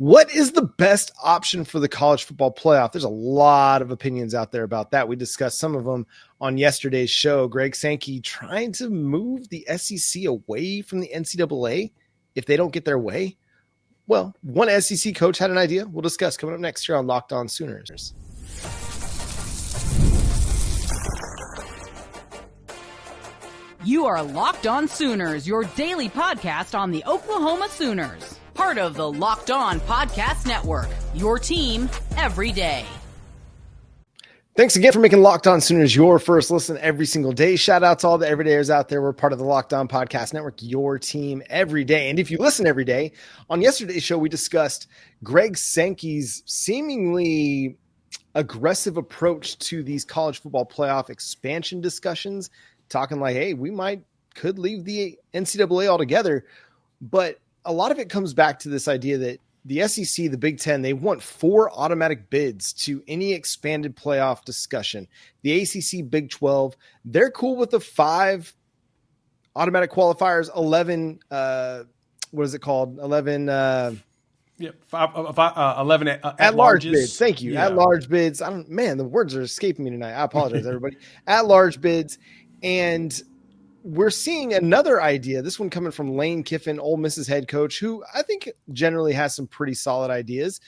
What is the best option for the college football playoff? There's a lot of opinions out there about that. We discussed some of them on yesterday's show. Greg Sankey trying to move the SEC away from the NCAA if they don't get their way. Well, one SEC coach had an idea. We'll discuss coming up next year on Locked On Sooners. You are Locked On Sooners, your daily podcast on the Oklahoma Sooners. Part of the Locked On Podcast Network, your team every day. Thanks again for making Locked On Sooners your first listen every single day. Shout out to all the everydayers out there. We're part of the Locked On Podcast Network, your team every day. And if you listen every day, on yesterday's show, we discussed Greg Sankey's seemingly aggressive approach to these college football playoff expansion discussions, talking like, hey, could leave the NCAA altogether. But a lot of it comes back to this idea that the SEC, the Big Ten, they want 4 automatic bids to any expanded playoff discussion. The ACC, Big 12, they're cool with the 5 automatic qualifiers, 11, what is it called? 11, 11 at large larges. Bids. Thank you. Yeah. At large bids. The words are escaping me tonight. I apologize, everybody. At large bids. And we're seeing another idea, this one coming from Lane Kiffin, Ole Miss's head coach, who I think generally has some pretty solid ideas.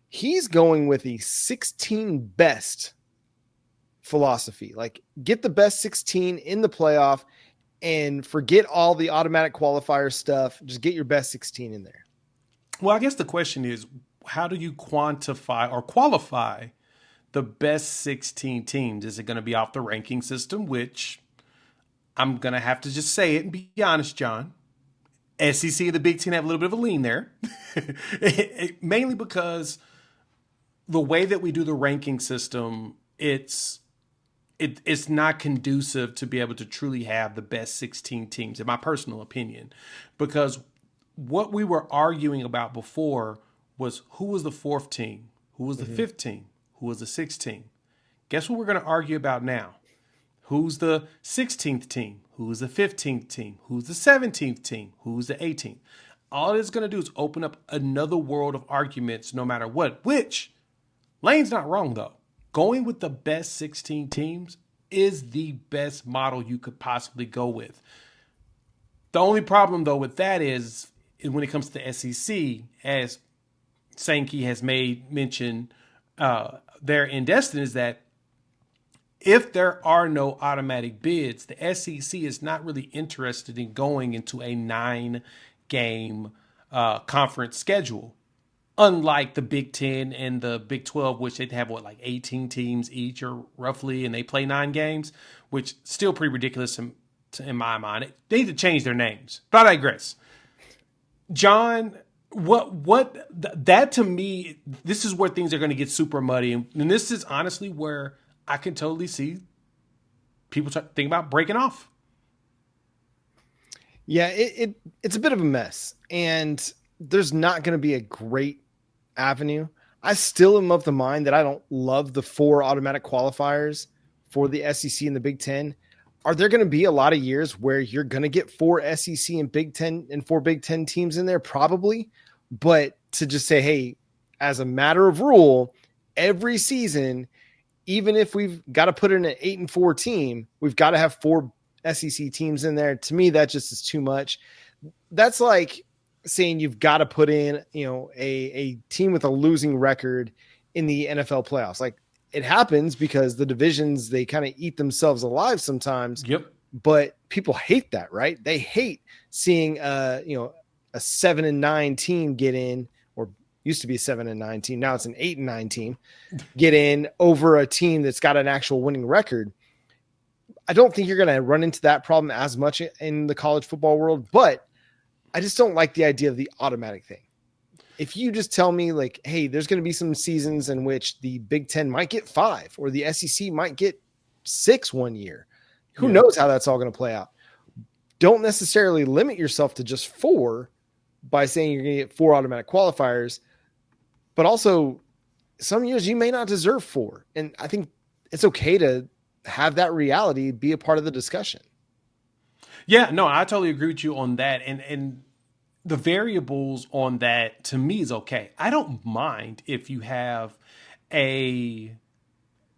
He's going with a 16 best philosophy. Like, get the best 16 in the playoff and forget all the automatic qualifier stuff. Just get your best 16 in there. Well, I guess the question is, how do you quantify or qualify the best 16 teams? Is it going to be off the ranking system, which I'm going to have to just say it and be honest, John. SEC and the Big Ten have a little bit of a lean there. Mainly because the way that we do the ranking system, it's not conducive to be able to truly have the best 16 teams, in my personal opinion. Because what we were arguing about before was who was the 4th team, who was the 5th team, who was the 6th team. Guess what we're going to argue about now? Who's the 16th team? Who's the 15th team? Who's the 17th team? Who's the 18th? All it's going to do is open up another world of arguments no matter what, which Lane's not wrong, though. Going with the best 16 teams is the best model you could possibly go with. The only problem, though, with that is when it comes to the SEC, as Sankey has made mention there in Destin, is that if there are no automatic bids, the SEC is not really interested in going into a 9-game conference schedule. Unlike the Big Ten and the Big 12, which they have, 18 teams each or roughly, and they play 9 games, which still pretty ridiculous in my mind. They need to change their names, but I digress. John, that to me, this is where things are going to get super muddy. And this is honestly where I can totally see people think about breaking off. Yeah, it's a bit of a mess, and there's not going to be a great avenue. I still am of the mind that I don't love the 4 automatic qualifiers for the SEC and the Big Ten. Are there going to be a lot of years where you're going to get 4 SEC and Big Ten and 4 Big Ten teams in there? Probably. But to just say, hey, as a matter of rule, every season, even if we've got to put in an 8-4 team, we've got to have 4 SEC teams in there. To me, that just is too much. That's like saying you've got to put in, a team with a losing record in the NFL playoffs. Like, it happens because the divisions, they kind of eat themselves alive sometimes. Yep. But people hate that, right? They hate seeing, a 7-9 team get in, or used to be a 7-9 team. Now it's an 8-9 team get in over a team that's got an actual winning record. I don't think you're going to run into that problem as much in the college football world, but I just don't like the idea of the automatic thing. If you just tell me like, hey, there's going to be some seasons in which the Big Ten might get 5 or the SEC might get 6 one year. Who knows how that's all going to play out? Don't necessarily limit yourself to just 4 by saying you're going to get 4 automatic qualifiers, but also some years you may not deserve 4. And I think it's okay to have that reality be a part of the discussion. Yeah, no, I totally agree with you on that. And the variables on that to me is okay. I don't mind if you have a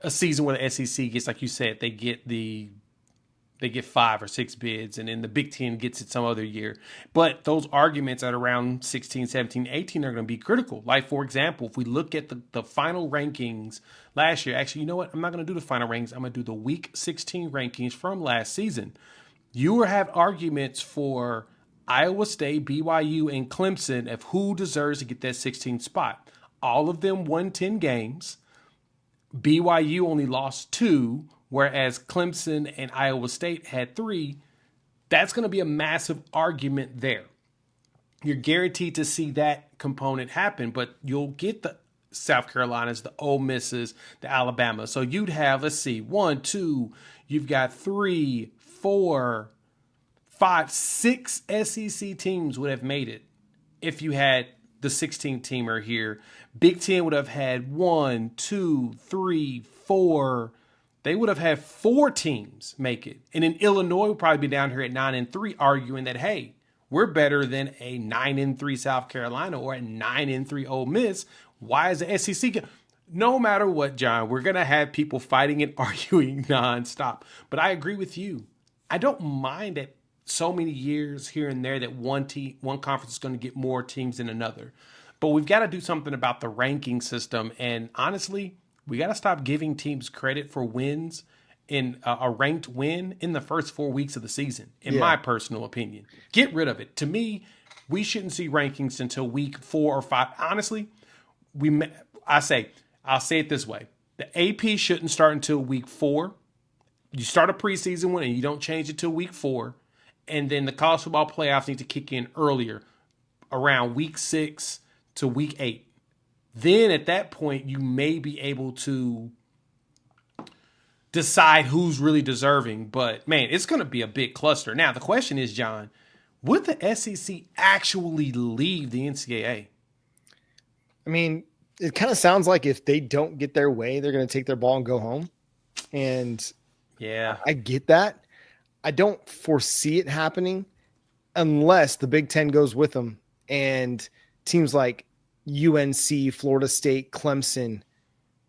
season where the SEC gets, like you said, they get 5 or 6 bids, and then the Big Ten gets it some other year. But those arguments at around 16, 17, 18 are going to be critical. Like, for example, if we look at the final rankings last year, actually, you know what? I'm not going to do the final rankings. I'm going to do the Week 16 rankings from last season. You will have arguments for Iowa State, BYU, and Clemson of who deserves to get that 16th spot. All of them won 10 games. BYU only lost 2, whereas Clemson and Iowa State had 3. That's going to be a massive argument there. You're guaranteed to see that component happen, but you'll get the South Carolinas, the Ole Misses, the Alabama. So you'd have, let's see, 1, 2, you've got 3, 4, 5, 6 SEC teams would have made it if you had the 16-teamer here. Big Ten would have had 1, 2, 3, 4. They would have had 4 teams make it. And then Illinois would probably be down here at 9-3 arguing that, hey, we're better than a 9-3 South Carolina or a 9-3 Ole Miss. Why is the SEC? No matter what, John, we're going to have people fighting and arguing nonstop. But I agree with you. I don't mind that so many years here and there that one conference is going to get more teams than another. But we've got to do something about the ranking system. And honestly, we got to stop giving teams credit for wins in a ranked win in the first 4 weeks of the season, in my personal opinion. Get rid of it. To me, we shouldn't see rankings until week 4 or 5. Honestly, I'll say it this way. The AP shouldn't start until week 4. You start a preseason one and you don't change it till week 4. And then the college football playoffs need to kick in earlier, around week 6 to week 8. Then at that point, you may be able to decide who's really deserving. But, man, it's going to be a big cluster. Now, the question is, John, would the SEC actually leave the NCAA? I mean, it kind of sounds like if they don't get their way, they're going to take their ball and go home. And yeah, I get that. I don't foresee it happening unless the Big Ten goes with them and teams like UNC, Florida State, Clemson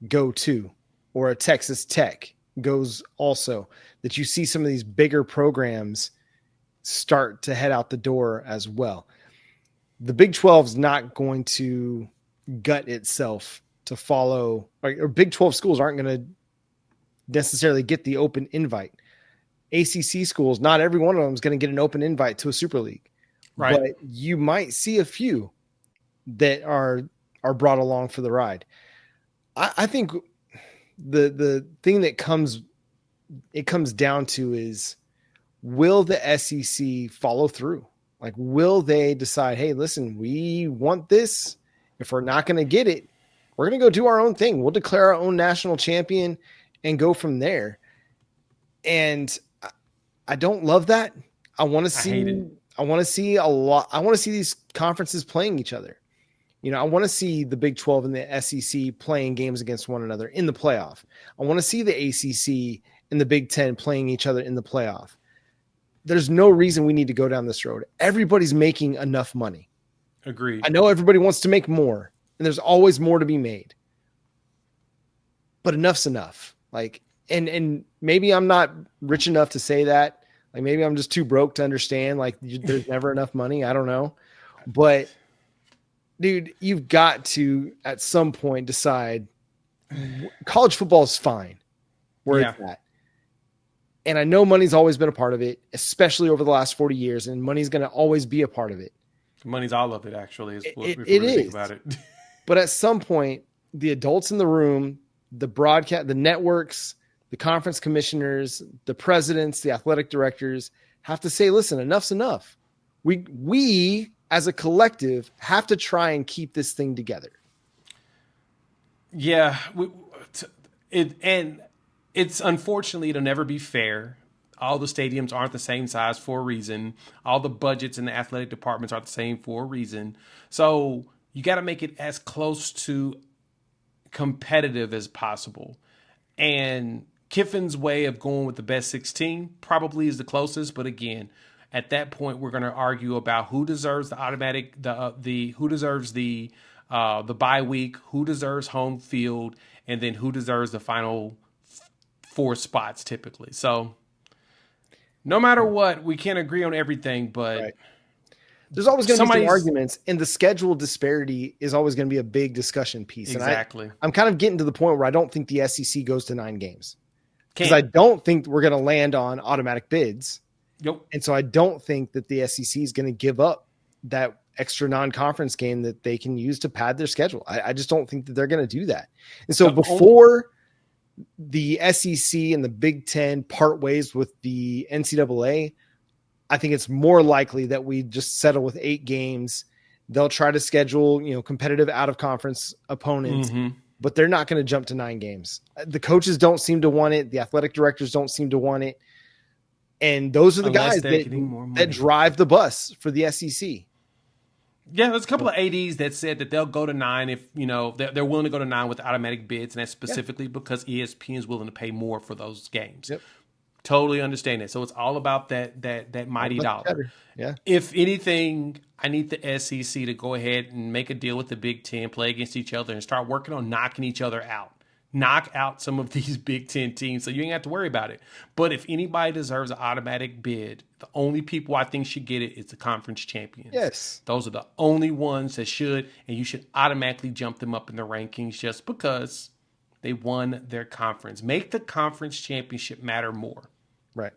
go too, or a Texas Tech goes also, that you see some of these bigger programs start to head out the door as well. The Big 12 is not going to gut itself to follow, or Big 12 schools aren't going to necessarily get the open invite. ACC schools, not every one of them is going to get an open invite to a Super League. Right. But you might see a few that are brought along for the ride. I think the thing that comes down to is, will the SEC follow through? Like, will they decide, hey, listen, we want this. If we're not going to get it, we're going to go do our own thing. We'll declare our own national champion and go from there. And I don't love that. I want to see a lot. I want to see these conferences playing each other. You know, I want to see the Big 12 and the SEC playing games against one another in the playoff. I want to see the ACC and the Big 10 playing each other in the playoff. There's no reason we need to go down this road. Everybody's making enough money. Agreed. I know everybody wants to make more, and there's always more to be made. But enough's enough. Like, and maybe I'm not rich enough to say that. Like, maybe I'm just too broke to understand, like, there's never enough money. I don't know. But, dude, you've got to, at some point, decide college football is fine where it's at. And I know money's always been a part of it, especially over the last 40 years, and money's going to always be a part of it. Money's all of it, actually, is what we really think about it. But at some point, the adults in the room, the broadcast, the networks, the conference commissioners, the presidents, the athletic directors have to say, listen, enough's enough. We as a collective have to try and keep this thing together. Yeah. And it's unfortunately, it'll never be fair. All the stadiums aren't the same size for a reason. All the budgets in the athletic departments aren't the same for a reason. So you got to make it as close to competitive as possible. And Kiffin's way of going with the best 16 probably is the closest. But again, At that point, we're going to argue about who deserves the automatic, who deserves the bye week, who deserves home field, and then who deserves the final 4 spots typically. So no matter what, we can't agree on everything, but right. There's always going to be some arguments, and the schedule disparity is always going to be a big discussion piece. Exactly. And I'm kind of getting to the point where I don't think the SEC goes to 9 games because I don't think we're going to land on automatic bids. Yep. And so I don't think that the SEC is going to give up that extra non-conference game that they can use to pad their schedule. I just don't think that they're going to do that. And so before the SEC and the Big Ten part ways with the NCAA, I think it's more likely that we just settle with 8 games. They'll try to schedule, competitive out of conference opponents, but they're not going to jump to 9 games. The coaches don't seem to want it. The athletic directors don't seem to want it. And those are the guys that drive the bus for the SEC. Yeah, there's a couple of ADs that said that they'll go to 9 if, they're willing to go to 9 with automatic bids. And that's specifically because ESPN is willing to pay more for those games. Yep. Totally understand it. So it's all about that mighty dollar. Yeah. If anything, I need the SEC to go ahead and make a deal with the Big Ten, play against each other, and start working on knocking each other out. Knock out some of these Big Ten teams so you ain't have to worry about it. But if anybody deserves an automatic bid, the only people I think should get it is the conference champions. Yes. Those are the only ones that should, and you should automatically jump them up in the rankings just because they won their conference. Make the conference championship matter more. Right.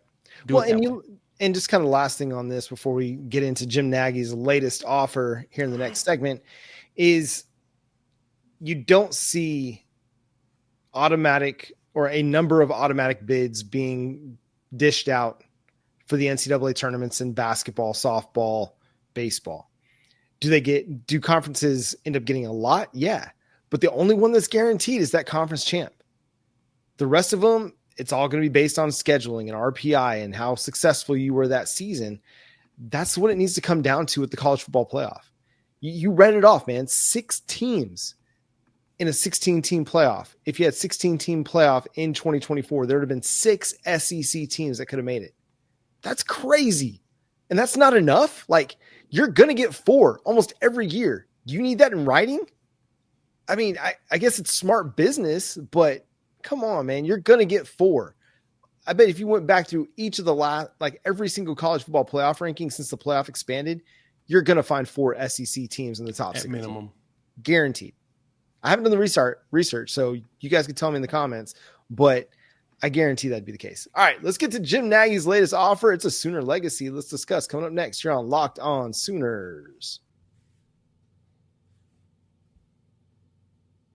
And just kind of last thing on this before we get into Jim Nagy's latest offer here in the next segment is you don't see automatic or a number of automatic bids being dished out for the NCAA tournaments in basketball, softball, baseball. Do conferences end up getting a lot? Yeah. But the only one that's guaranteed is that conference champ. The rest of them, it's all going to be based on scheduling and RPI and how successful you were that season. That's what it needs to come down to with the college football playoff. You read it off, man. 6 teams in a 16-team playoff. If you had 16-team playoff in 2024, there would have been 6 SEC teams that could have made it. That's crazy. And that's not enough. Like, you're going to get 4 almost every year. Do you need that in writing? I mean, I guess it's smart business, but come on, man. You're going to get 4. I bet if you went back through each of the every single college football playoff ranking since the playoff expanded, you're going to find 4 SEC teams in the top 6. Minimum. Guaranteed. I haven't done the research, so you guys can tell me in the comments, but I guarantee that'd be the case. All right, let's get to Jim Nagy's latest offer. It's a Sooner legacy. Let's discuss coming up next here on Locked On Sooners.